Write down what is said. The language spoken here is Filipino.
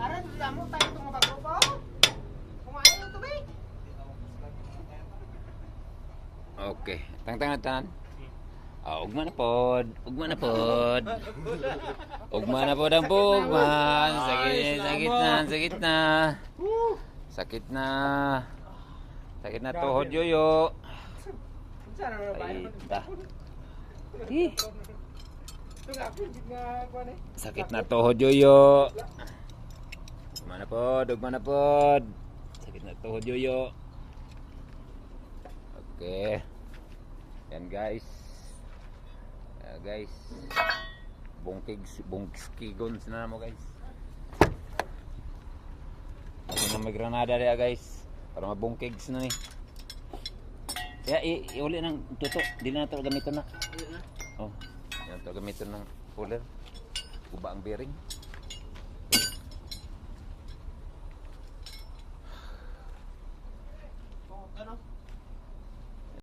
Aran, damo tayo itong mabagrupo. Kung ayaw ito, be. Okay. Tang-tangan. Ugma na pod. Ugma na pod. Ugma na pod ang pugman. Sakit na. Sakit na. Sakit na. Sakit na tuhod yoyo. Sana na ba? Ay, ta. Sakit na tuhod yoyo. Ugma na pod. Ugma na pod. Sakit na tuhod yoyo. Okay. Yan guys. Guys. Bungkigons na mo guys. Ano na may granada rin guys. Para mabungkigs na ni. Kaya iuli ng tuto. Dili na ito gamiton na. Oh. Yan ito gamiton ng puller. Uba ang bearing. Ano?